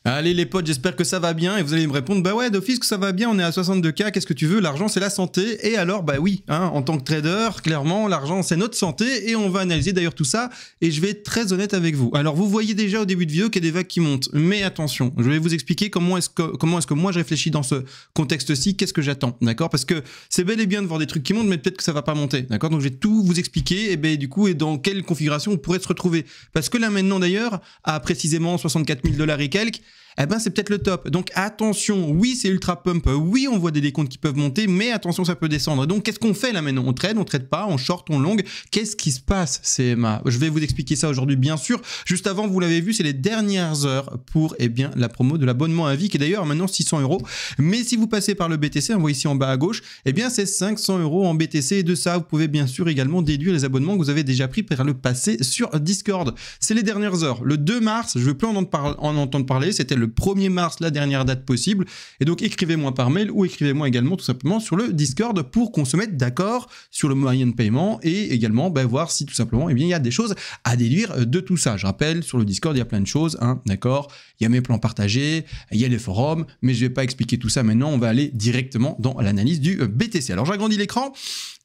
Allez les potes, j'espère que ça va bien et vous allez me répondre bah ouais d'office que ça va bien, on est à 62K, qu'est-ce que tu veux, l'argent c'est la santé. Et alors bah oui, hein, en tant que trader, clairement l'argent c'est notre santé et on va analyser d'ailleurs tout ça et je vais être très honnête avec vous. Alors vous voyez déjà au début de vidéo qu'il y a des vagues qui montent, mais attention, je vais vous expliquer comment est-ce que moi je réfléchis dans ce contexte-ci, qu'est-ce que j'attends, d'accord? Parce que c'est bel et bien de voir des trucs qui montent mais peut-être que ça va pas monter, d'accord? Donc je vais tout vous expliquer et ben du coup et dans quelle configuration on pourrait se retrouver. Parce que là maintenant d'ailleurs, à précisément 64 000 $ et quelques, eh ben c'est peut-être le top. Donc attention, oui c'est ultra pump, oui on voit des décomptes qui peuvent monter, mais attention ça peut descendre. Donc qu'est-ce qu'on fait là maintenant? On trade pas, on short, on long. Qu'est-ce qui se passe CMA? Je vais vous expliquer ça aujourd'hui bien sûr. Juste avant, vous l'avez vu, c'est les dernières heures pour bien la promo de l'abonnement à vie qui est d'ailleurs maintenant 600 €. Mais si vous passez par le BTC, on voit ici en bas à gauche, bien c'est 500 € en BTC et de ça vous pouvez bien sûr également déduire les abonnements que vous avez déjà pris par le passé sur Discord. C'est les dernières heures. Le 2 mars, je ne veux plus en entendre parler, c'était le 1er mars, la dernière date possible. Et donc écrivez-moi par mail ou écrivez-moi également tout simplement sur le Discord pour qu'on se mette d'accord sur le moyen de paiement et également voir si tout simplement il y a des choses à déduire de tout ça. Je rappelle, sur le Discord il y a plein de choses, hein, d'accord, il y a mes plans partagés, il y a les forums, mais je ne vais pas expliquer tout ça maintenant, on va aller directement dans l'analyse du BTC. Alors j'agrandis l'écran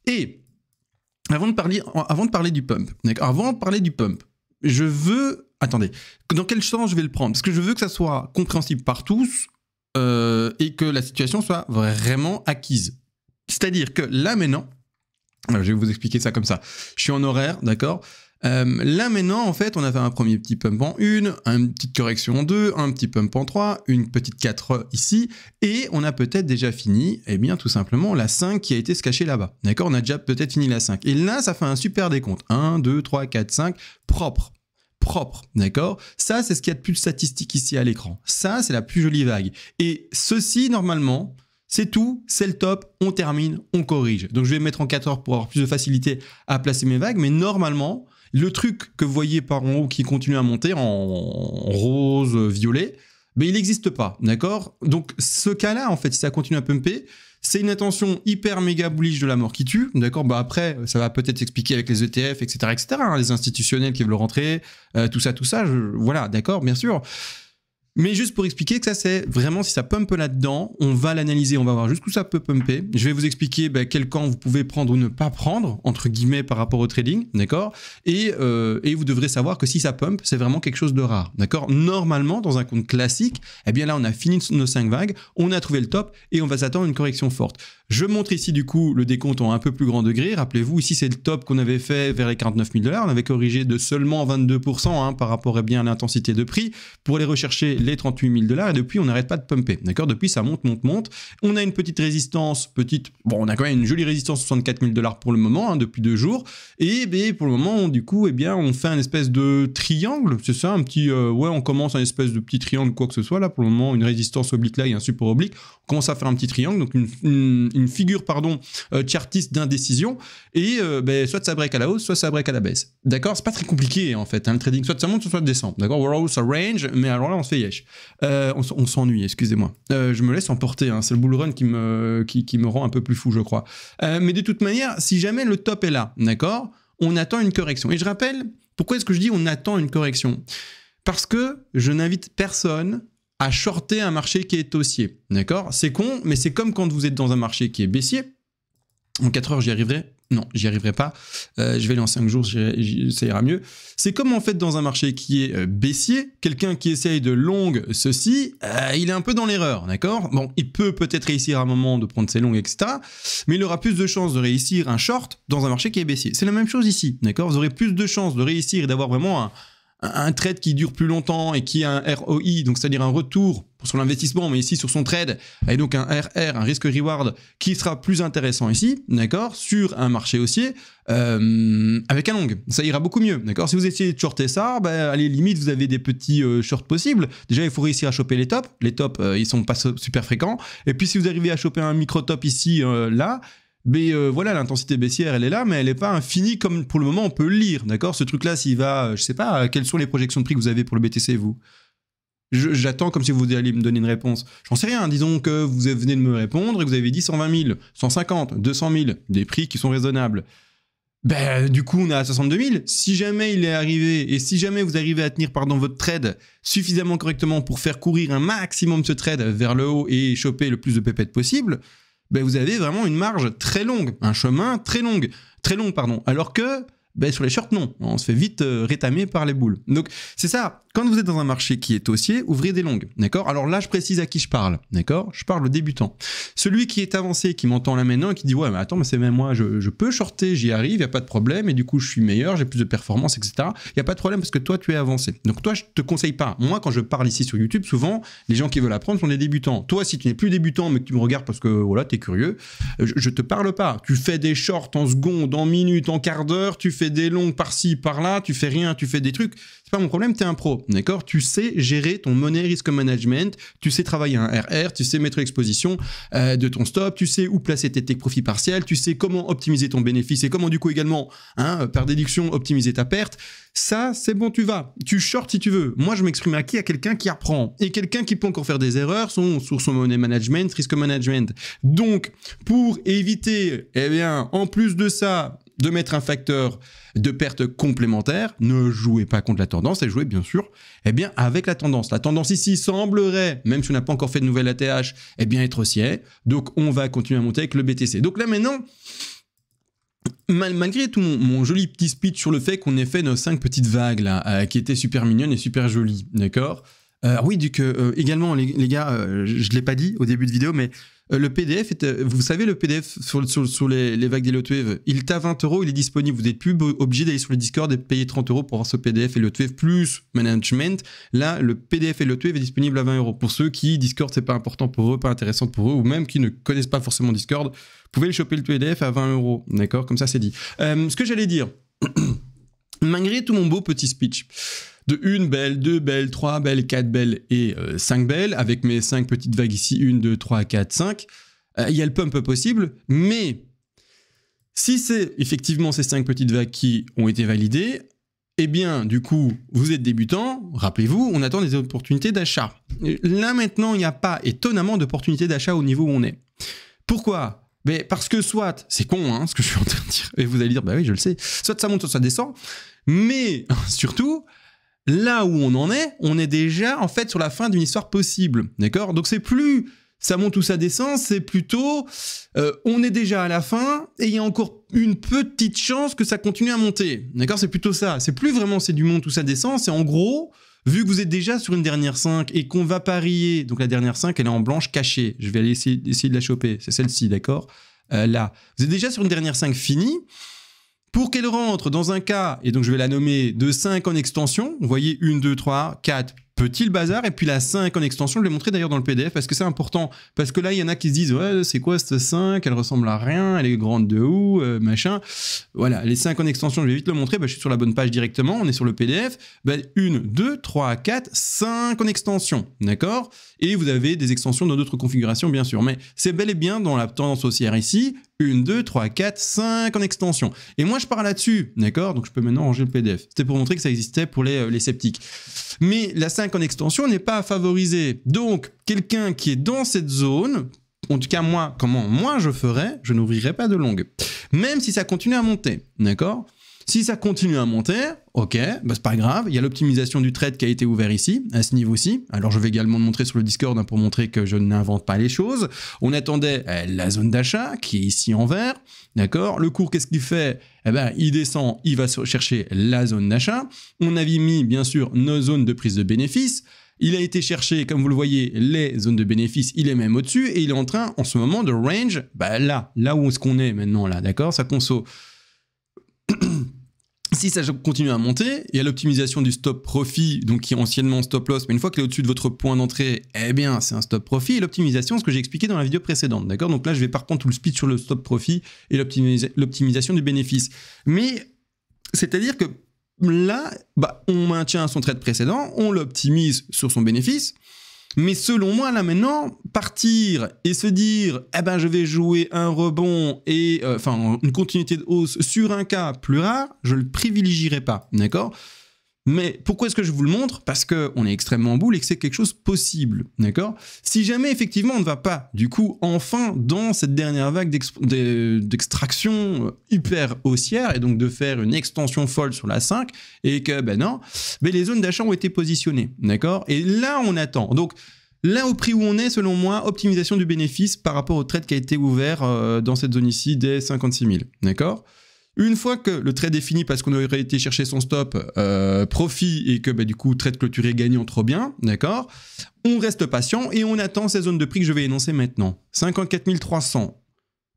et avant de parler du pump, je veux... Attendez, dans quel sens je vais le prendre? Parce que je veux que ça soit compréhensible par tous et que la situation soit vraiment acquise. C'est-à-dire que là maintenant, alors je vais vous expliquer ça comme ça. Je suis en horaire, d'accord? Là maintenant, en fait, on a fait un premier petit pump en 1, une petite correction en 2, un petit pump en 3, une petite 4 ici, et on a peut-être déjà fini, tout simplement, la 5 qui a été se cacher là-bas. D'accord? On a déjà peut-être fini la 5. Et là, ça fait un super décompte. 1, 2, 3, 4, 5, propre, d'accord? Ça, c'est ce qu'il y a de plus statistique ici à l'écran. Ça, c'est la plus jolie vague. Et ceci, normalement, c'est tout, c'est le top, on termine, on corrige. Donc, je vais mettre en 4 heures pour avoir plus de facilité à placer mes vagues, mais normalement, le truc que vous voyez par en haut qui continue à monter en rose, violet, il n'existe pas, d'accord? Donc, ce cas-là, en fait, si ça continue à pumper, c'est une intention hyper méga bullish de la mort qui tue, d'accord? Après, ça va peut-être s'expliquer avec les ETF, etc., hein, les institutionnels qui veulent rentrer, tout ça, voilà, d'accord, bien sûr. Mais juste pour expliquer que ça, c'est vraiment, si ça pump là-dedans, on va l'analyser, on va voir jusqu'où ça peut pumper. Je vais vous expliquer quel camp vous pouvez prendre ou ne pas prendre, entre guillemets, par rapport au trading, d'accord? Et vous devrez savoir que si ça pump, c'est vraiment quelque chose de rare, d'accord? Normalement, dans un compte classique, là, on a fini nos 5 vagues, on a trouvé le top et on va s'attendre à une correction forte. Je montre ici, du coup, le décompte en un peu plus grand degré. Rappelez-vous, ici, c'est le top qu'on avait fait vers les 49 000 $. On avait corrigé de seulement 22% par rapport à l'intensité de prix pour aller rechercher les 38 000 $. Et depuis, on n'arrête pas de pumper. D'accord? Depuis, ça monte. On a une petite résistance, on a quand même une jolie résistance 64 000 $ pour le moment, depuis 2 jours. Et pour le moment, du coup, on fait un espèce de triangle. C'est ça, un petit... on commence un espèce de petit triangle, quoi que ce soit. Là, pour le moment, une résistance oblique là et un support oblique. On commence à faire un petit triangle, donc une figure chartiste d'indécision et soit ça break à la hausse, soit ça break à la baisse. D'accord? C'est pas très compliqué en fait, le trading, soit ça monte, soit ça descend. D'accord? We're also range, mais alors là on se fait yesh. On s'ennuie, excusez-moi. Je me laisse emporter, c'est le bull run qui me rend un peu plus fou, je crois. Mais de toute manière, si jamais le top est là, d'accord? On attend une correction. Et je rappelle, pourquoi est-ce que je dis on attend une correction? Parce que je n'invite personne à shorter un marché qui est haussier, d'accord? C'est con, mais c'est comme quand vous êtes dans un marché qui est baissier. En 4 heures, j'y arriverai? Non, j'y arriverai pas. Je vais aller en 5 jours, ça ira mieux. C'est comme en fait dans un marché qui est baissier, quelqu'un qui essaye de long ceci, il est un peu dans l'erreur, d'accord? Bon, il peut peut-être réussir à un moment de prendre ses longues, etc. Mais il aura plus de chances de réussir un short dans un marché qui est baissier. C'est la même chose ici, d'accord? Vous aurez plus de chances de réussir et d'avoir vraiment un trade qui dure plus longtemps et qui a un ROI, donc c'est-à-dire un retour sur l'investissement, mais ici sur son trade, et donc un RR, un risk-reward, qui sera plus intéressant ici, d'accord, sur un marché haussier, avec un long. Ça ira beaucoup mieux, d'accord. Si vous essayez de shorter ça, allez, limite, vous avez des petits shorts possibles. Déjà, il faut réussir à choper les tops. Les tops, ils sont pas super fréquents. Et puis, si vous arrivez à choper un micro-top ici, là, mais voilà, l'intensité baissière, elle est là, mais elle n'est pas infinie comme pour le moment on peut le lire, d'accord? Ce truc-là, s'il va, je sais pas, quelles sont les projections de prix que vous avez pour le BTC, vous? J'attends comme si vous alliez me donner une réponse. J'en sais rien, disons que vous venez de me répondre et que vous avez dit 120 000, 150, 200 000, des prix qui sont raisonnables. Ben, du coup, on est à 62 000. Si jamais il est arrivé, et si jamais vous arrivez à tenir votre trade suffisamment correctement pour faire courir un maximum ce trade vers le haut et choper le plus de pépettes possible, ben vous avez vraiment une marge très longue, un chemin très long, pardon. Alors que ben sur les shorts, non. On se fait vite rétamer par les boules. Donc, c'est ça. Quand vous êtes dans un marché qui est haussier, ouvrez des longues. D'accord? Alors là, je précise à qui je parle. D'accord? Je parle aux débutants. Celui qui est avancé, qui m'entend là maintenant et qui dit « Ouais, mais attends, mais c'est même moi, je peux shorter, j'y arrive, il n'y a pas de problème. Et du coup, je suis meilleur, j'ai plus de performance, etc. » Il n'y a pas de problème parce que toi, tu es avancé. Donc toi, je te conseille pas. Moi, quand je parle ici sur YouTube, souvent, les gens qui veulent apprendre sont des débutants. Toi, si tu n'es plus débutant, mais que tu me regardes parce que voilà, tu es curieux, je te parle pas. Tu fais des shorts en secondes, en minutes, en quart d'heure, tu fais des longues par-ci, par-là, tu fais rien, tu fais des trucs. C'est pas mon problème, tu es un pro, d'accord? Tu sais gérer ton money risk management, tu sais travailler un RR, tu sais mettre l'exposition de ton stop, tu sais où placer tes take profits partiels, tu sais comment optimiser ton bénéfice et comment du coup également, par déduction, optimiser ta perte. Ça, c'est bon, tu vas. Tu short si tu veux. Moi, je m'exprime à qui? À quelqu'un qui apprend. Et quelqu'un qui peut encore faire des erreurs sur son money management, risk management. Donc, pour éviter, eh bien, en plus de ça, de mettre un facteur de perte complémentaire, ne jouez pas contre la tendance et jouez bien sûr eh bien, avec la tendance. La tendance ici semblerait, même si on n'a pas encore fait de nouvelle ATH, eh bien être haussière. Donc on va continuer à monter avec le BTC. Donc là maintenant, malgré tout mon joli petit speech sur le fait qu'on ait fait nos 5 petites vagues là, qui étaient super mignonnes et super jolies, d'accord? Oui, également les gars, je ne l'ai pas dit au début de vidéo, mais le PDF, vous savez, le PDF sur les vagues des Lotwave, il est à 20 €, il est disponible. Vous n'êtes plus obligé d'aller sur le Discord et de payer 30 € pour avoir ce PDF et Lotwave plus management. Là, le PDF et Lotwave est disponible à 20 €. Pour ceux qui, Discord, c'est pas important pour eux, pas intéressant pour eux, ou même qui ne connaissent pas forcément Discord, vous pouvez le choper le PDF à 20 €. D'accord? Comme ça, c'est dit. Ce que j'allais dire, malgré tout mon beau petit speech, de 1 belle, 2 belles, 3 belles, 4 belles et 5 belles, avec mes 5 petites vagues ici, 1, 2, 3, 4, 5, il y a le pump possible, mais si c'est effectivement ces 5 petites vagues qui ont été validées, eh bien, du coup, vous êtes débutant, rappelez-vous, on attend des opportunités d'achat. Là, maintenant, il n'y a pas, étonnamment, d'opportunités d'achat au niveau où on est. Pourquoi? Mais parce que soit, c'est con, ce que je suis en train de dire, et vous allez dire, bah oui, je le sais, soit ça monte, soit ça descend, mais surtout, là où on est déjà en fait sur la fin d'une histoire possible, d'accord? Donc c'est plus ça monte ou ça descend, c'est plutôt on est déjà à la fin et il y a encore une petite chance que ça continue à monter, d'accord? C'est plutôt ça, c'est plus vraiment c'est du monte ou ça descend, c'est en gros, vu que vous êtes déjà sur une dernière 5 et qu'on va parier, donc la dernière 5 elle est en blanche cachée, je vais aller essayer de la choper, c'est celle-ci, d'accord? Là, vous êtes déjà sur une dernière 5 finie. Pour qu'elle rentre dans un cas, et donc je vais la nommer de 5 en extension, vous voyez 1, 2, 3, 4, petit le bazar, et puis la 5 en extension, je l'ai montré d'ailleurs dans le PDF, parce que c'est important, parce que là il y en a qui se disent, ouais c'est quoi cette 5, elle ressemble à rien, elle est grande de où, machin, voilà, les 5 en extension, je vais vite le montrer, je suis sur la bonne page directement, on est sur le PDF, 1, 2, 3, 4, 5 en extension, d'accord? Et vous avez des extensions dans d'autres configurations bien sûr, mais c'est bel et bien dans la tendance haussière ici, 1, 2, 3, 4, 5 en extension. Et moi, je pars là-dessus, d'accord? Donc, je peux maintenant ranger le PDF. C'était pour montrer que ça existait pour les sceptiques. Mais la 5 en extension n'est pas favorisée. Donc, quelqu'un qui est dans cette zone, en tout cas, moi, comment moi je ferais, je n'ouvrirais pas de longue. Même si ça continue à monter, d'accord? Si ça continue à monter, ok, c'est pas grave, il y a l'optimisation du trade qui a été ouvert ici, à ce niveau-ci. Alors je vais également le montrer sur le Discord pour montrer que je n'invente pas les choses. On attendait la zone d'achat qui est ici en vert, d'accord. Le cours, qu'est-ce qu'il fait? Eh ben, il descend, il va chercher la zone d'achat. On avait mis, bien sûr, nos zones de prise de bénéfice. Il a été cherché, comme vous le voyez, les zones de bénéfice, il est même au-dessus et il est en train, en ce moment, de range, là où est-ce qu'on est maintenant, là, d'accord. Ça conso. Si ça continue à monter, il y a l'optimisation du stop profit, donc qui est anciennement stop loss, mais une fois qu'il est au-dessus de votre point d'entrée, eh bien c'est un stop profit, et l'optimisation, ce que j'ai expliqué dans la vidéo précédente, d'accord? Donc là, je vais pas reprendre tout le speech sur le stop profit et l'optimisation du bénéfice. Mais, c'est-à-dire que là, on maintient son trade précédent, on l'optimise sur son bénéfice, mais selon moi, là maintenant, partir et se dire « Eh ben, je vais jouer un rebond et une continuité de hausse sur un cas plus rare », je ne le privilégierai pas, d'accord? Mais pourquoi est-ce que je vous le montre? Parce qu'on est extrêmement boule et que c'est quelque chose possible, d'accord? Si jamais effectivement on ne va pas, du coup, enfin dans cette dernière vague d'extraction hyper haussière et donc de faire une extension folle sur la 5 et que, ben non, ben les zones d'achat ont été positionnées, d'accord? Et là, on attend. Donc, là, au prix où on est, selon moi, optimisation du bénéfice par rapport au trade qui a été ouvert dans cette zone ici des 56 000, d'accord? Une fois que le trade est fini parce qu'on aurait été chercher son stop, profit et que bah, du coup trade clôturé gagnant trop bien, d'accord, on reste patient et on attend ces zones de prix que je vais énoncer maintenant. 54 300,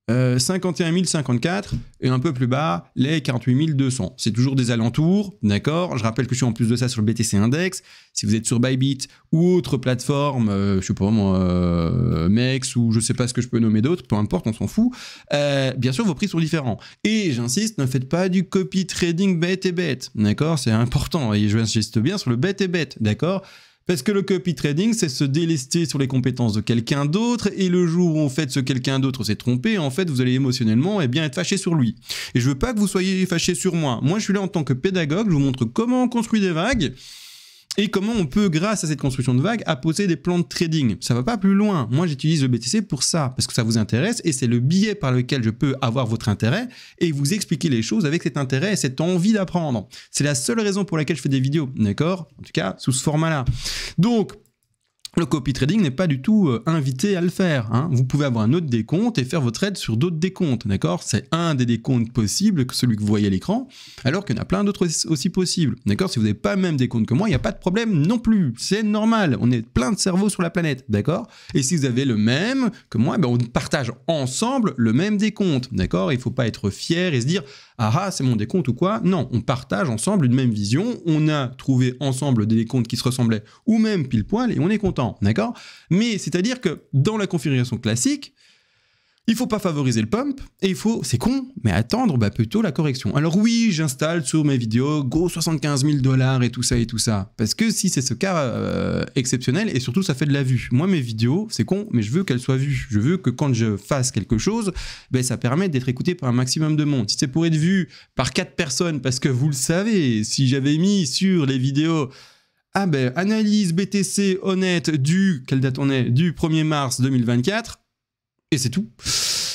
51 054 et un peu plus bas les 48 200. C'est toujours des alentours, d'accord. Je rappelle que je suis en plus de ça sur le BTC Index. Si vous êtes sur Bybit ou autre plateforme, je sais pas moi, Mex ou je sais pas ce que je peux nommer d'autres, peu importe, on s'en fout. Bien sûr, vos prix sont différents. Et j'insiste, ne faites pas du copy trading bête et bête, d'accord. C'est important et j'insiste bien sur le bête et bête, d'accord. Parce que le copy trading, c'est se délester sur les compétences de quelqu'un d'autre, et le jour où en fait ce quelqu'un d'autre s'est trompé, en fait vous allez émotionnellement être fâché sur lui. Et je veux pas que vous soyez fâché sur moi. Moi je suis là en tant que pédagogue, je vous montre comment on construit des vagues, et comment on peut, grâce à cette construction de vagues, apposer des plans de trading. Ça va pas plus loin. Moi, j'utilise le BTC pour ça, parce que ça vous intéresse, et c'est le biais par lequel je peux avoir votre intérêt, et vous expliquer les choses avec cet intérêt et cette envie d'apprendre. C'est la seule raison pour laquelle je fais des vidéos, d'accord? En tout cas, sous ce format-là. Donc, le copy trading n'est pas du tout invité à le faire, hein. Vous pouvez avoir un autre décompte et faire votre trade sur d'autres décomptes, d'accord? C'est un des décomptes possibles, que celui que vous voyez à l'écran, alors qu'il y en a plein d'autres aussi possibles, d'accord? Si vous n'avez pas le même décompte que moi, il n'y a pas de problème non plus, c'est normal, on est plein de cerveaux sur la planète, d'accord? Et si vous avez le même que moi, ben on partage ensemble le même décompte, d'accord? Il ne faut pas être fier et se dire « Ah, c'est mon décompte ou quoi ?» Non, on partage ensemble une même vision, on a trouvé ensemble des décomptes qui se ressemblaient, ou même pile poil, et on est content, d'accord? Mais c'est-à-dire que dans la configuration classique, il faut pas favoriser le pump, et il faut, c'est con, mais attendre plutôt la correction. Alors oui, j'installe sur mes vidéos, go 75 000 $ et tout ça, parce que si c'est ce cas exceptionnel, et surtout ça fait de la vue. Moi mes vidéos, c'est con, mais je veux qu'elles soient vues. Je veux que quand je fasse quelque chose, ça permette d'être écouté par un maximum de monde. Si c'est pour être vu par 4 personnes, parce que vous le savez, si j'avais mis sur les vidéos... Ah analyse BTC honnête quelle date on est? Du 1er mars 2024, et c'est tout.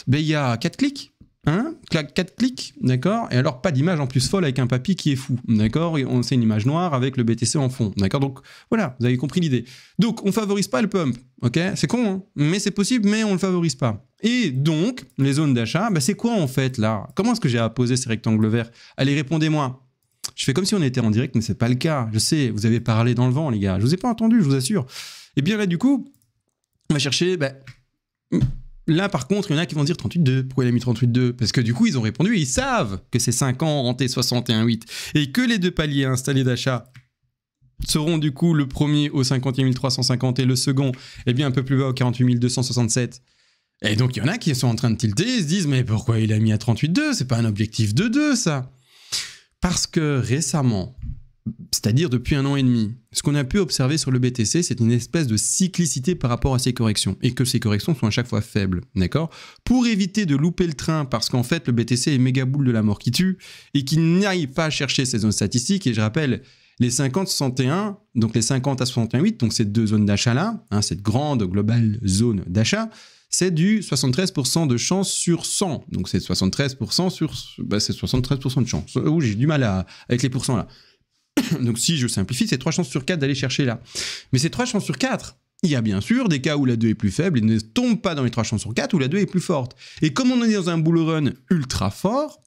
Il y a 4 clics, hein? 4 clics, d'accord? Et alors pas d'image en plus folle avec un papy qui est fou, d'accord? C'est une image noire avec le BTC en fond, d'accord? Donc voilà, vous avez compris l'idée. Donc on favorise pas le pump, ok? C'est con, hein? Mais c'est possible, mais on le favorise pas. Et donc, les zones d'achat, c'est quoi en fait là? Comment est-ce que j'ai apposé ces rectangles verts? Allez, répondez-moi. Je fais comme si on était en direct, mais c'est pas le cas. Je sais, vous avez parlé dans le vent, les gars. Je vous ai pas entendu, je vous assure. Et bien là, du coup, on va chercher... Là, par contre, il y en a qui vont dire 38,2. Pourquoi il a mis 38,2? Parce que du coup, ils ont répondu et ils savent que c'est 5 ans renté 61,8 et que les deux paliers installés d'achat seront du coup le premier au 51 350 et le second, un peu plus bas au 48 267. Et donc, il y en a qui sont en train de tilter et se disent « Mais pourquoi il a mis à 38,2? C'est pas un objectif de 2, ça !» Parce que récemment, c'est-à-dire depuis 1 an et demi, ce qu'on a pu observer sur le BTC, c'est une espèce de cyclicité par rapport à ces corrections, et que ces corrections sont à chaque fois faibles, d'accord? Pour éviter de louper le train, parce qu'en fait, le BTC est méga boule de la mort qui tue, et qui n'arrive pas à chercher ces zones statistiques, et je rappelle, les 50-61, donc les 50 à 61,8, donc ces deux zones d'achat-là, hein, cette grande globale zone d'achat, c'est du 73% de chance sur 100. Donc c'est 73% sur... c'est 73% de chance. J'ai du mal avec les pourcents là. Donc si je simplifie, c'est 3 chances sur 4 d'aller chercher là. Mais c'est 3 chances sur 4. Il y a bien sûr des cas où la 2 est plus faible et ne tombe pas dans les 3 chances sur 4 où la 2 est plus forte. Et comme on est dans un bull run ultra fort,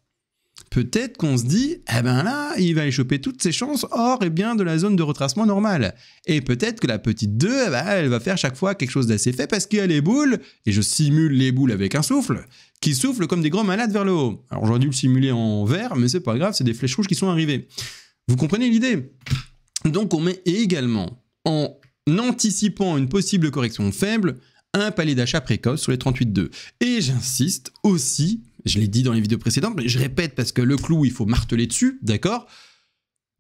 peut-être qu'on se dit, là, il va aller choper toutes ses chances hors de la zone de retracement normale. Et peut-être que la petite 2, elle va faire chaque fois quelque chose d'assez fait parce qu'il y a les boules, et je simule les boules avec un souffle, qui soufflent comme des grands malades vers le haut. Alors j'aurais dû le simuler en vert, mais c'est pas grave, c'est des flèches rouges qui sont arrivées. Vous comprenez l'idée? Donc on met également, en anticipant une possible correction faible, un palier d'achat précoce sur les 38,2. Et j'insiste aussi, je l'ai dit dans les vidéos précédentes, mais je répète parce que le clou, il faut marteler dessus, d'accord?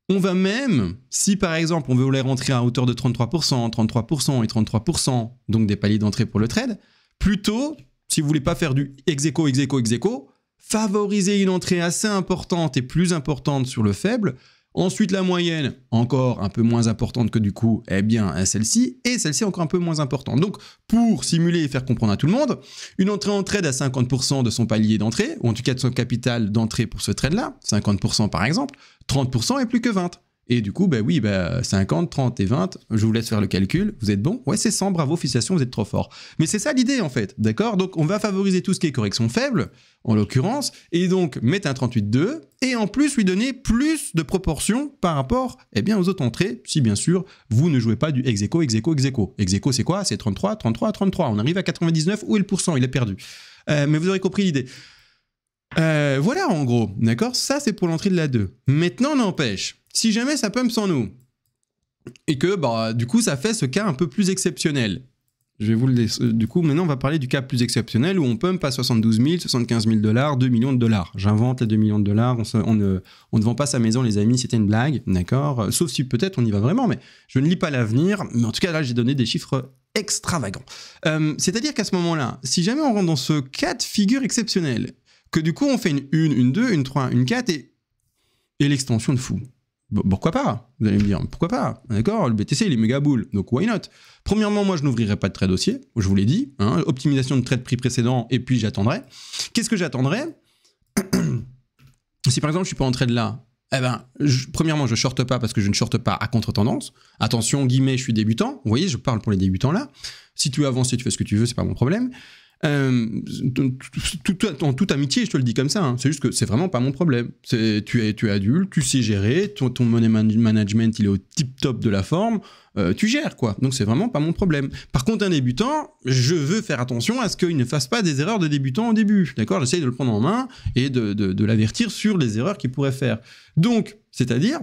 On va même, si par exemple on veut les rentrer à hauteur de 33%, 33% et 33%, donc des paliers d'entrée pour le trade, plutôt, si vous voulez pas faire du ex aequo, favoriser une entrée assez importante et plus importante sur le faible, Ensuite, la moyenne, encore un peu moins importante que du coup, eh bien, celle-ci, et celle-ci encore un peu moins importante. Donc, pour simuler et faire comprendre à tout le monde, une entrée en trade à 50% de son palier d'entrée, ou en tout cas de son capital d'entrée pour ce trade-là, 50% par exemple, 30% est plus que 20. Et du coup, 50, 30 et 20, je vous laisse faire le calcul, vous êtes bon? Ouais, c'est 100, bravo, félicitations, vous êtes trop fort. Mais c'est ça l'idée en fait, d'accord? Donc on va favoriser tout ce qui est correction faible, en l'occurrence, et donc mettre un 38,2, et en plus lui donner plus de proportions par rapport aux autres entrées, si bien sûr vous ne jouez pas du ex aequo, ex aequo, ex aequo. Ex aequo c'est quoi? C'est 33, 33, 33, on arrive à 99, où est le pourcent? Il est perdu. Mais vous aurez compris l'idée. Voilà en gros, d'accord? Ça c'est pour l'entrée de la 2. Maintenant n'empêche, si jamais ça pump sans nous, et que du coup ça fait ce cas un peu plus exceptionnel, je vais vous le laisser. Du coup maintenant on va parler du cas plus exceptionnel où on pump à 72 000, 75 000 $, 2 millions de dollars. J'invente les 2 millions de dollars, on ne vend pas sa maison les amis, c'était une blague, d'accord? Sauf si peut-être on y va vraiment, mais je ne lis pas l'avenir, mais en tout cas là j'ai donné des chiffres extravagants. C'est-à-dire qu'à ce moment-là, si jamais on rentre dans ce cas de figure exceptionnel, que du coup on fait une 2, une 3, une 4 et l'extension de fou. Pourquoi pas? Vous allez me dire, pourquoi pas? D'accord, le BTC il est méga bull, donc why not? Premièrement, moi je n'ouvrirai pas de trade haussier, je vous l'ai dit, hein, optimisation de trade prix précédent, et puis j'attendrai. Qu'est-ce que j'attendrai? Si par exemple je suis pas en trade là, premièrement je shorte pas parce que je ne shorte pas à contre-tendance. Attention, guillemets, je suis débutant, vous voyez, je parle pour les débutants là. Si tu veux avancer, tu fais ce que tu veux, c'est pas mon problème. En toute amitié, je te le dis comme ça, hein. C'est juste que c'est vraiment pas mon problème. Tu es adulte, tu sais gérer, ton money management il est au tip top de la forme, tu gères quoi. Donc c'est vraiment pas mon problème. Par contre, un débutant, je veux faire attention à ce qu'il ne fasse pas des erreurs de débutant au début. D'accord, j'essaye de le prendre en main et de l'avertir sur les erreurs qu'il pourrait faire. Donc, c'est-à-dire,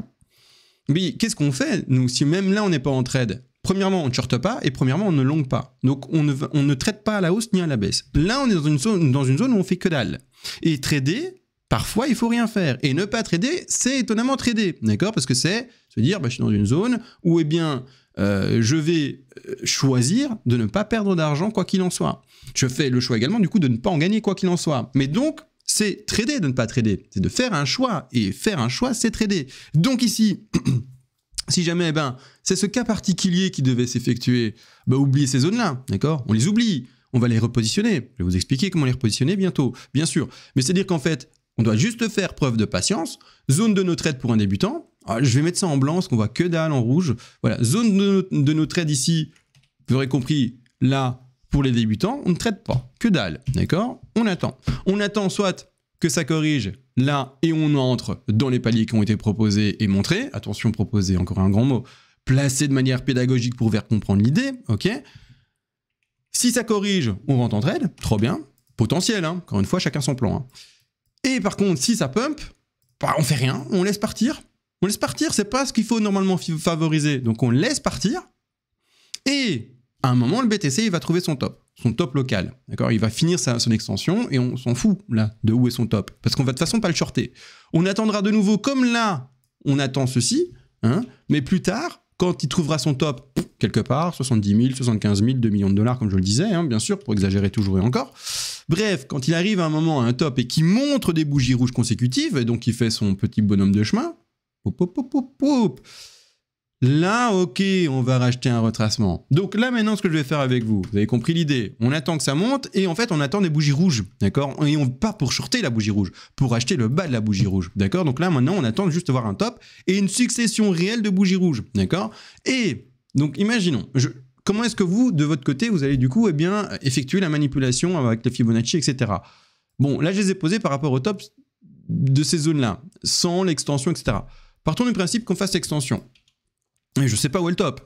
oui, qu'est-ce qu'on fait nous si même là on n'est pas en trade? Premièrement, on ne shorte pas et premièrement, on ne longue pas. Donc, on ne traite pas à la hausse ni à la baisse. Là, on est dans une zone où on fait que dalle. Et trader, parfois, il faut rien faire. Et ne pas trader, c'est étonnamment trader. D'accord? Parce que c'est se dire, je suis dans une zone où, je vais choisir de ne pas perdre d'argent quoi qu'il en soit. Je fais le choix également, du coup, de ne pas en gagner quoi qu'il en soit. Mais donc, c'est trader de ne pas trader. C'est de faire un choix. Et faire un choix, c'est trader. Donc ici... Si jamais, c'est ce cas particulier qui devait s'effectuer, oubliez ces zones-là, d'accord? On les oublie, on va les repositionner. Je vais vous expliquer comment les repositionner bientôt, bien sûr. Mais c'est-à-dire qu'en fait, on doit juste faire preuve de patience. Zone de no trade pour un débutant. Alors, je vais mettre ça en blanc, parce qu'on voit que dalle en rouge. Voilà, zone de no trade ici, vous aurez compris, là, pour les débutants, on ne traite pas, que dalle, d'accord? On attend. On attend soit que ça corrige là et on entre dans les paliers qui ont été proposés et montrés. Attention, proposer, encore un grand mot. Placé de manière pédagogique pour faire comprendre l'idée, ok? Si ça corrige, on rentre en trade, trop bien. Potentiel, hein, encore une fois, chacun son plan. Hein. Et par contre, si ça pump, on fait rien, on laisse partir. On laisse partir, c'est pas ce qu'il faut normalement favoriser. Donc on laisse partir. Et à un moment, le BTC, il va trouver son top local. D'accord? Il va finir son extension et on s'en fout, là, de où est son top. Parce qu'on va de toute façon pas le shorter. On attendra de nouveau, comme là, on attend ceci, hein, mais plus tard, quand il trouvera son top, quelque part, 70 000, 75 000, 2 millions de dollars, comme je le disais, hein, bien sûr, pour exagérer toujours et encore. Bref, quand il arrive à un moment à un top et qu'il montre des bougies rouges consécutives, et donc il fait son petit bonhomme de chemin, là, ok, on va racheter un retracement. Donc là, maintenant, ce que je vais faire avec vous, vous avez compris l'idée. On attend que ça monte et en fait, on attend des bougies rouges, d'accord? Et on part pour shorter la bougie rouge, pour acheter le bas de la bougie rouge, d'accord? Donc là, maintenant, on attend juste de voir un top et une succession réelle de bougies rouges, d'accord? Et donc, imaginons, comment est-ce que vous, de votre côté, vous allez du coup, effectuer la manipulation avec les Fibonacci, etc. Bon, là, je les ai posés par rapport au top de ces zones-là, sans l'extension, etc. Partons du principe qu'on fasse l'extension. Et je sais pas où est le top,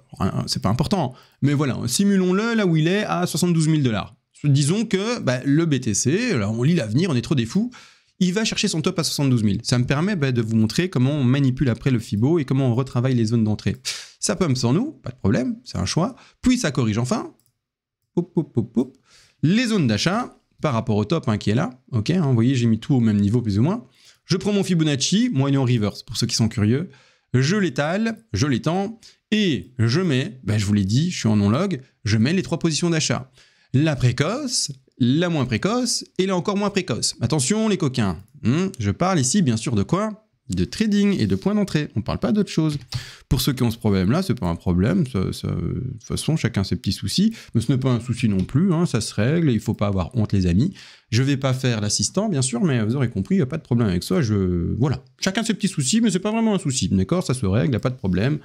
c'est pas important, mais voilà, simulons-le là où il est à 72 000 $. Disons que le BTC, là on lit l'avenir, on est trop des fous, il va chercher son top à 72 000. Ça me permet de vous montrer comment on manipule après le Fibo et comment on retravaille les zones d'entrée. Ça pump sans nous, pas de problème, c'est un choix. Puis ça corrige enfin. Les zones d'achat par rapport au top qui est là. Ok, vous voyez, j'ai mis tout au même niveau plus ou moins. Je prends mon Fibonacci, moyen reverse pour ceux qui sont curieux. Je l'étale, je l'étends et je mets, je vous l'ai dit, je suis en non-log, je mets les 3 positions d'achat. La précoce, la moins précoce et la encore moins précoce. Attention les coquins, je parle ici bien sûr de quoi? de trading et de points d'entrée. On ne parle pas d'autre chose. Pour ceux qui ont ce problème-là, c'est pas un problème. De toute façon, chacun ses petits soucis. Mais ce n'est pas un souci non plus. Hein, ça se règle. Il ne faut pas avoir honte, les amis. Je ne vais pas faire l'assistant, bien sûr, mais vous aurez compris, il n'y a pas de problème avec ça. Voilà. Chacun ses petits soucis, mais ce n'est pas vraiment un souci. D'accord? Ça se règle, il n'y a pas de problème.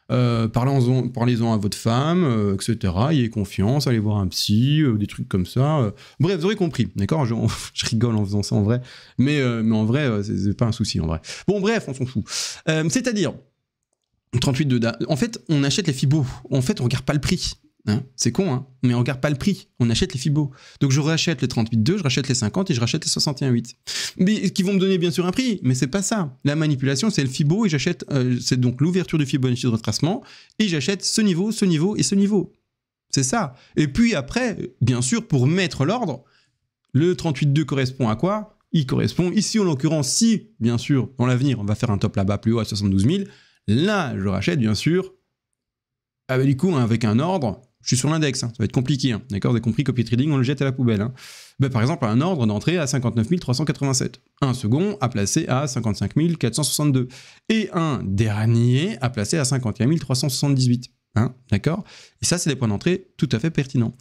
Parlez-en à votre femme, etc. Ayez confiance, allez voir un psy, des trucs comme ça. Bref, vous aurez compris, d'accord? Je rigole en faisant ça en vrai, mais en vrai, c'est pas un souci en vrai. Bon, bref, on s'en fout. C'est-à-dire, 38 de DA. En fait, on achète les Fibos. En fait, on regarde pas le prix. Hein, c'est con, hein, mais on regarde pas le prix, on achète les Fibos. Donc je rachète les 38,2, je rachète les 50 et je rachète les 61,8. Mais qui vont me donner bien sûr un prix, mais c'est pas ça. La manipulation, c'est le Fibo et j'achète, c'est donc l'ouverture du Fibonacci de retracement et j'achète ce niveau et ce niveau. C'est ça. Et puis après, bien sûr, pour mettre l'ordre, le 38,2 correspond à quoi? Il correspond, ici en l'occurrence, si, bien sûr, dans l'avenir, on va faire un top là-bas plus haut à 72 000, là, je rachète, bien sûr, du coup, avec un ordre. Je suis sur l'index, hein, ça va être compliqué, hein, d'accord? Vous avez compris, copy trading, on le jette à la poubelle. Hein. Par exemple, un ordre d'entrée à 59 387. Un second à placer à 55 462. Et un dernier à placer à 51 378. Hein, d'accord? Et ça, c'est des points d'entrée tout à fait pertinents.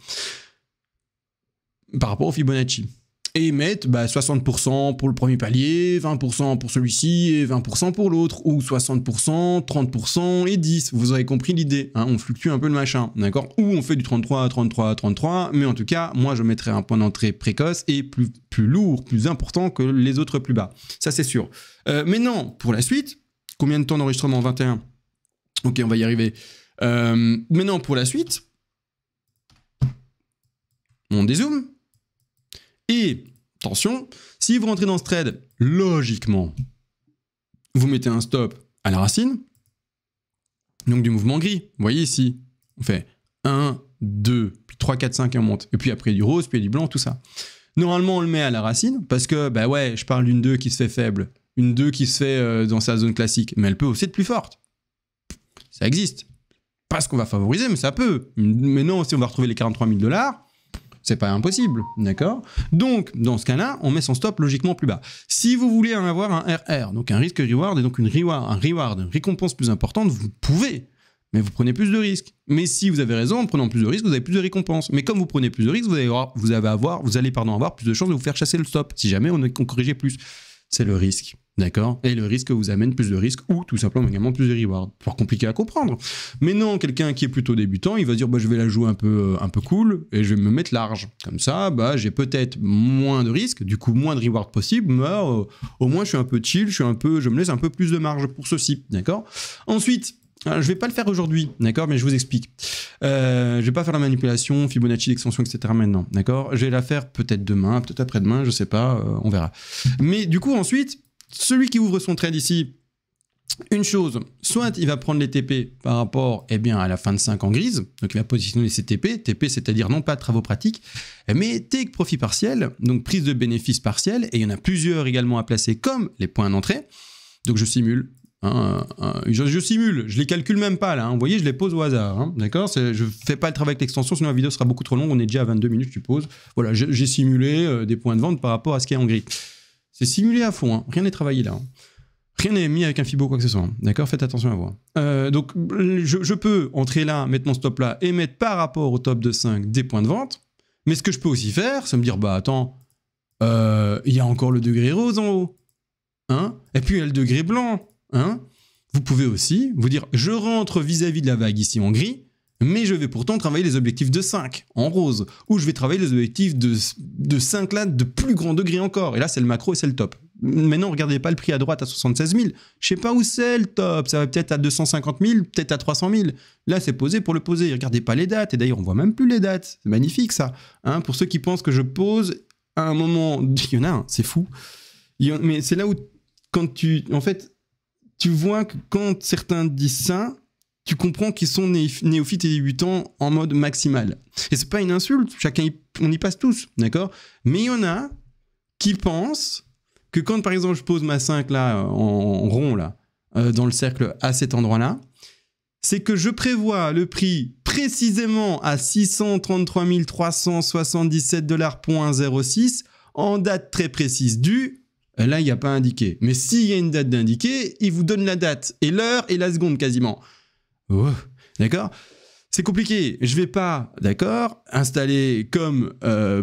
Par rapport au Fibonacci. Et mettre 60% pour le premier palier, 20% pour celui-ci et 20% pour l'autre, ou 60%, 30% et 10%. Vous avez compris l'idée, hein, on fluctue un peu le machin, d'accord? Ou on fait du 33 à 33 à 33, mais en tout cas, moi je mettrais un point d'entrée précoce et plus lourd, plus important que les autres plus bas. Ça c'est sûr. Mais non, pour la suite, combien de temps d'enregistrement? 21. Ok, on va y arriver. Mais non, pour la suite, on dézoome. Et, attention, si vous rentrez dans ce trade, logiquement, vous mettez un stop à la racine, donc du mouvement gris. Vous voyez ici, on fait 1, 2, puis 3, 4, 5 et on monte. Et puis après du rose, puis du blanc, tout ça. Normalement, on le met à la racine, parce que, ouais, je parle d'une 2 qui se fait faible, une 2 qui se fait dans sa zone classique, mais elle peut aussi être plus forte. Ça existe. Pas ce qu'on va favoriser, mais ça peut. Mais non, si on va retrouver les 43 000 $, c'est pas impossible, d'accord? Donc, dans ce cas-là, on met son stop logiquement plus bas. Si vous voulez en avoir un RR, donc un risque-reward, et donc une récompense plus importante, vous pouvez, mais vous prenez plus de risques. Mais si vous avez raison, en prenant plus de risques, vous avez plus de récompenses. Mais comme vous prenez plus de risques, vous allez avoir plus de chances de vous faire chasser le stop, si jamais on corrigeait plus. C'est le risque, d'accord? Et le risque vous amène plus de risques ou tout simplement également plus de rewards. Pas compliqué à comprendre. Mais non, quelqu'un qui est plutôt débutant, il va dire je vais la jouer un peu cool et je vais me mettre large. Comme ça, j'ai peut-être moins de risques, du coup moins de rewards possible, mais au moins je suis un peu chill, je me laisse un peu plus de marge pour ceci, d'accord? Ensuite, je ne vais pas le faire aujourd'hui, d'accord, mais je vous explique. Je ne vais pas faire la manipulation, Fibonacci, l'extension, etc. maintenant, d'accord? Je vais la faire peut-être demain, peut-être après-demain, je ne sais pas, on verra. Mais du coup, ensuite, celui qui ouvre son trade ici, une chose, soit il va prendre les TP par rapport à la fin de 5 en grise, donc il va positionner ses TP, c'est-à-dire non pas de travaux pratiques, mais take profit partiel, donc prise de bénéfice partiel, et il y en a plusieurs également à placer comme les points d'entrée, donc je simule. Je simule, je les calcule même pas là, hein. Vous voyez, je les pose au hasard, hein. D'accord? Je fais pas le travail avec l'extension, sinon la vidéo sera beaucoup trop longue, on est déjà à 22 minutes, je suppose. Voilà, j'ai simulé des points de vente par rapport à ce qui est en gris. C'est simulé à fond, hein. Rien n'est travaillé là. Hein. Rien n'est mis avec un Fibo quoi que ce soit. Hein. D'accord? Faites attention à vous. Donc, je peux entrer là, mettre mon stop là et mettre par rapport au top de 5 des points de vente. Mais ce que je peux aussi faire, c'est me dire, attends, il y a encore le degré rose en haut. Hein? Et puis il y a le degré blanc. Hein? Vous pouvez aussi vous dire, je rentre vis-à-vis de la vague ici en gris, mais je vais pourtant travailler les objectifs de 5 en rose, ou je vais travailler les objectifs de 5 là de plus grand degré encore, et là c'est le macro et c'est le top. Maintenant, regardez pas le prix à droite à 76 000, je sais pas où c'est le top, ça va peut-être à 250 000, peut-être à 300 000, là c'est posé pour le poser, regardez pas les dates, et d'ailleurs on voit même plus les dates, c'est magnifique ça, hein, pour ceux qui pensent que je pose à un moment, il y en a un, c'est fou, mais c'est là où, quand tu vois que quand certains disent ça, tu comprends qu'ils sont néophytes et débutants en mode maximal. Et c'est pas une insulte, on y passe tous, d'accord? Mais il y en a qui pensent que quand, par exemple, je pose ma 5 là, en rond, là, dans le cercle à cet endroit-là, c'est que je prévois le prix précisément à 633 377 $,06 en date très précise du là, il n'y a pas indiqué. Mais s'il y a une date d'indiqué, il vous donne la date, et l'heure, et la seconde quasiment. Oh, d'accord ? C'est compliqué. Je vais pas, d'accord, installer comme,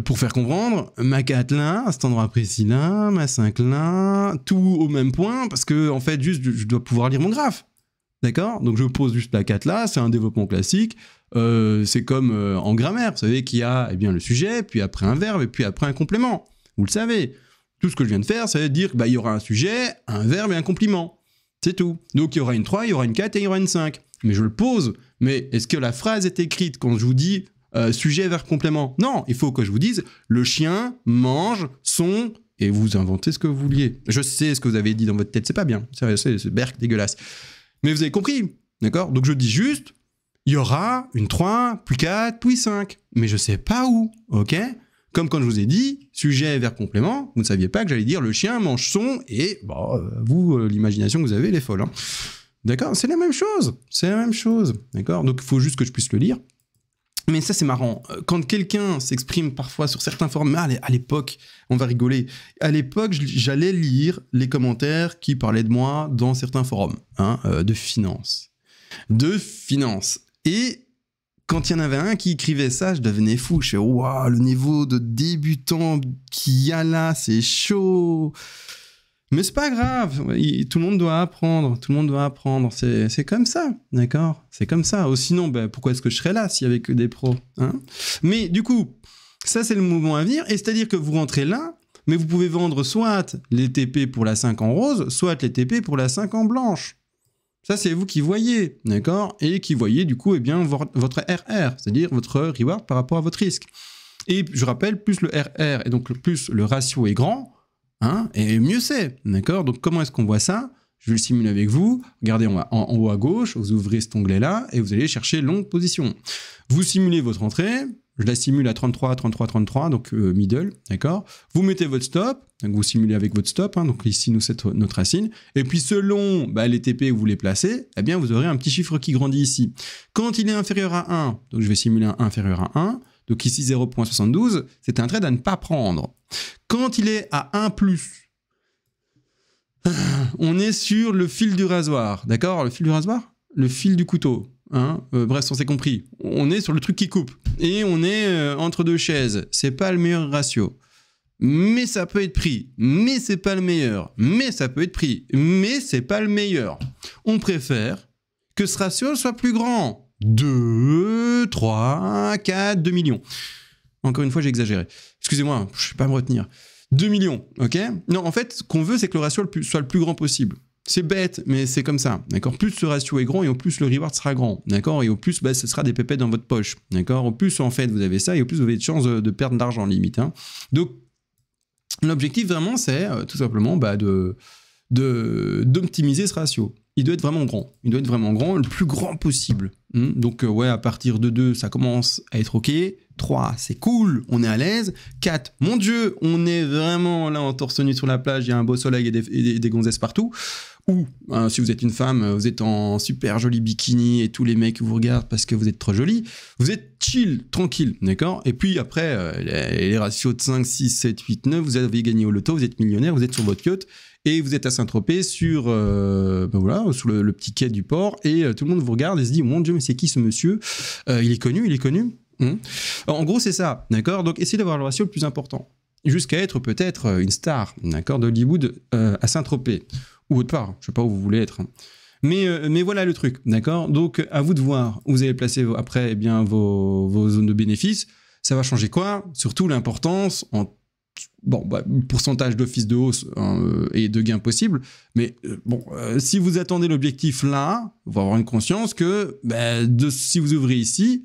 pour faire comprendre, ma 4 là, à cet endroit précis là, ma 5 là, tout au même point, parce que, en fait, juste, je dois pouvoir lire mon graphe. D'accord ? Donc, je pose juste la 4 là, c'est un développement classique. C'est comme en grammaire, vous savez qu'il y a eh bien, le sujet, puis après un verbe, et puis après un complément. Vous le savez. Tout ce que je viens de faire, ça veut dire qu'il y aura un sujet, un verbe et un complément. C'est tout. Donc, il y aura une 3, il y aura une 4 et il y aura une 5. Mais je le pose. Mais est-ce que la phrase est écrite quand je vous dis sujet, verbe, complément ? Non, il faut que je vous dise le chien mange son... Et vous inventez ce que vous vouliez. Je sais ce que vous avez dit dans votre tête, c'est pas bien. C'est berk dégueulasse. Mais vous avez compris, d'accord ? Donc je dis juste, il y aura une 3, puis 4, puis 5. Mais je sais pas où, ok ? Comme quand je vous ai dit, sujet, verbe, complément, vous ne saviez pas que j'allais dire le chien mange son, et vous, l'imagination que vous avez, elle est folle. Hein. D'accord ? C'est la même chose, d'accord ? Donc il faut juste que je puisse le lire. Mais ça, c'est marrant. Quand quelqu'un s'exprime parfois sur certains forums, à l'époque, on va rigoler, à l'époque, j'allais lire les commentaires qui parlaient de moi dans certains forums, de finance. Et quand il y en avait un qui écrivait ça, je devenais fou. Je fais, waouh, le niveau de débutant qu'il y a là, c'est chaud. Mais c'est pas grave, tout le monde doit apprendre, c'est comme ça, d'accord ? C'est comme ça, sinon pourquoi est-ce que je serais là s'il y avait que des pros, hein ? Mais du coup, ça c'est le mouvement à venir, et c'est-à-dire que vous rentrez là, mais vous pouvez vendre soit les TP pour la 5 en rose, soit les TP pour la 5 en blanche. Ça c'est vous qui voyez, d'accord ? Et qui voyez du coup votre RR, c'est-à-dire votre reward par rapport à votre risque. Et je rappelle, plus le RR, et donc plus le ratio est grand, et mieux c'est, d'accord ? Donc comment est-ce qu'on voit ça ? Je vais le simuler avec vous. Regardez en haut à gauche, vous ouvrez cet onglet-là et vous allez chercher longue position. Vous simulez votre entrée, je la simule à 33, 33, 33, donc middle, d'accord ? Vous mettez votre stop, donc vous simulez avec votre stop, donc ici nous c'est notre racine, et puis selon les TP où vous les placez, eh bien vous aurez un petit chiffre qui grandit ici. Quand il est inférieur à 1, donc je vais simuler un inférieur à 1, donc ici 0.72, c'est un trade à ne pas prendre. Quand il est à 1+, on est sur le fil du rasoir, d'accord ? Le fil du rasoir ? Le fil du couteau, bref, on s'est compris. On est sur le truc qui coupe, et on est entre deux chaises. C'est pas le meilleur ratio. Mais ça peut être pris, mais c'est pas le meilleur. Mais ça peut être pris, mais c'est pas le meilleur. On préfère que ce ratio soit plus grand. 2, 3, 4, 2 millions. Encore une fois, j'ai exagéré. Excusez-moi, je ne vais pas me retenir. 2 millions, ok ? Non, en fait, ce qu'on veut, c'est que le ratio soit le plus grand possible. C'est bête, mais c'est comme ça, d'accord ? Plus ce ratio est grand, et au plus le reward sera grand, d'accord ? Et au plus, ce sera des pépettes dans votre poche, d'accord ? Au plus, en fait, vous avez ça, et au plus, vous avez de chances de perdre de l'argent, limite. Donc, l'objectif, vraiment, c'est tout simplement d'optimiser ce ratio. Il doit être vraiment grand. Le plus grand possible. Donc, à partir de 2, ça commence à être OK. 3, c'est cool, on est à l'aise. 4, mon Dieu, on est vraiment là en torse nu sur la plage, il y a un beau soleil et des gonzesses partout. Ou, si vous êtes une femme, vous êtes en super joli bikini et tous les mecs vous regardent parce que vous êtes trop jolie. Vous êtes chill, tranquille, d'accord ? Et puis après, les ratios de 5, 6, 7, 8, 9, vous avez gagné au loto, vous êtes millionnaire, vous êtes sur votre yacht et vous êtes à Saint-Tropez sur, sur le petit quai du port et tout le monde vous regarde et se dit « Mon Dieu, mais c'est qui ce monsieur ? Il est connu ?» En gros, c'est ça, d'accord ? Donc, essayez d'avoir le ratio le plus important. Jusqu'à être peut-être une star, d'accord, d'Hollywood à Saint-Tropez. Ou autre part, je ne sais pas où vous voulez être. Mais voilà le truc, d'accord ? Donc, à vous de voir où vous allez placer après vos zones de bénéfices. Ça va changer quoi ? Surtout l'importance en pourcentage d'office de hausse et de gains possibles. Mais si vous attendez l'objectif là, il faut avoir une conscience que si vous ouvrez ici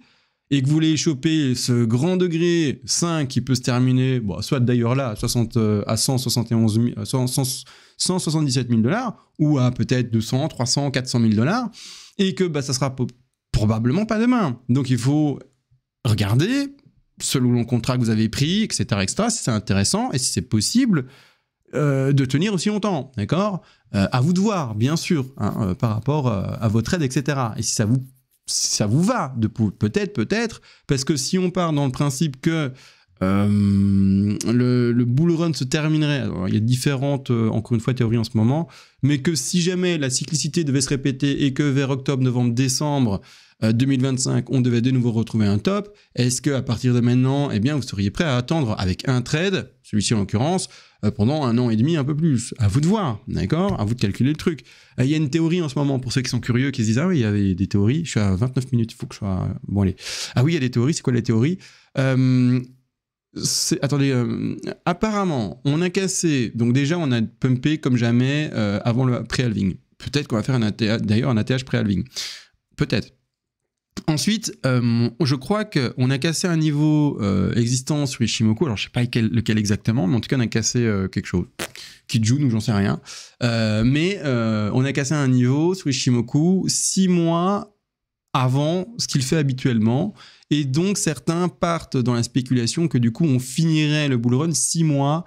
et que vous voulez choper ce grand degré 5 qui peut se terminer, soit d'ailleurs là, à 177 000 $, ou à peut-être 200, 300, 400 000 $, et que ça sera probablement pas demain. Donc il faut regarder, selon le contrat que vous avez pris, etc., si c'est intéressant, et si c'est possible, de tenir aussi longtemps, d'accord ? À vous de voir, bien sûr, par rapport à votre aide, etc. Et si ça vous va, peut-être, parce que si on part dans le principe que le bull run se terminerait. Alors, il y a différentes, encore une fois, théories en ce moment, mais que si jamais la cyclicité devait se répéter et que vers octobre, novembre, décembre 2025, on devait de nouveau retrouver un top, est-ce qu'à partir de maintenant, eh bien, vous seriez prêt à attendre avec un trade, celui-ci en l'occurrence, pendant 1 an et demi, un peu plus? À vous de voir, d'accord? À vous de calculer le truc. Il y a une théorie en ce moment, pour ceux qui sont curieux, qui se disent « Ah oui, il y avait des théories. Je suis à 29 minutes, il faut que je sois... Bon, allez. Ah oui, il y a des théories. C'est quoi les théories attendez, apparemment, on a cassé, donc déjà on a pumpé comme jamais avant le pré-halving. Peut-être qu'on va faire d'ailleurs un ATH pré-halving. Peut-être. Ensuite, je crois qu'on a cassé un niveau existant sur Ishimoku, alors je sais pas lequel exactement, mais en tout cas on a cassé quelque chose. Kijun ou j'en sais rien. Mais on a cassé un niveau sur Ishimoku 6 mois avant ce qu'il fait habituellement. Et donc, certains partent dans la spéculation que du coup, on finirait le bull run 6 mois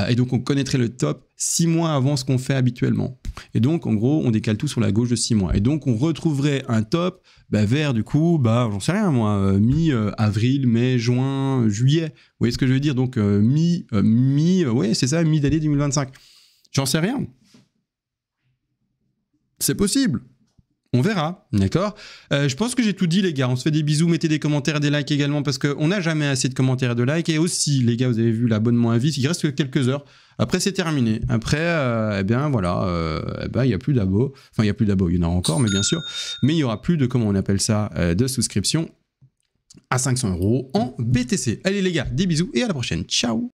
et donc on connaîtrait le top 6 mois avant ce qu'on fait habituellement. Et donc, en gros, on décale tout sur la gauche de 6 mois. Et donc, on retrouverait un top vers du coup, j'en sais rien moi, mi-avril, mai, juin, juillet. Vous voyez ce que je veux dire? Donc, ouais, c'est ça, mi-d'année 2025. J'en sais rien. C'est possible. On verra, d'accord? Je pense que j'ai tout dit, les gars. On se fait des bisous, mettez des commentaires et des likes également parce qu'on n'a jamais assez de commentaires et de likes. Et aussi, les gars, vous avez vu l'abonnement à vie, il reste que quelques heures. Après, c'est terminé. Après, eh bien, voilà, il n'y a plus d'abos. Enfin, il n'y a plus d'abos, il y en a encore, mais bien sûr. Mais il n'y aura plus de, comment on appelle ça, de souscription à 500 € en BTC. Allez, les gars, des bisous et à la prochaine. Ciao!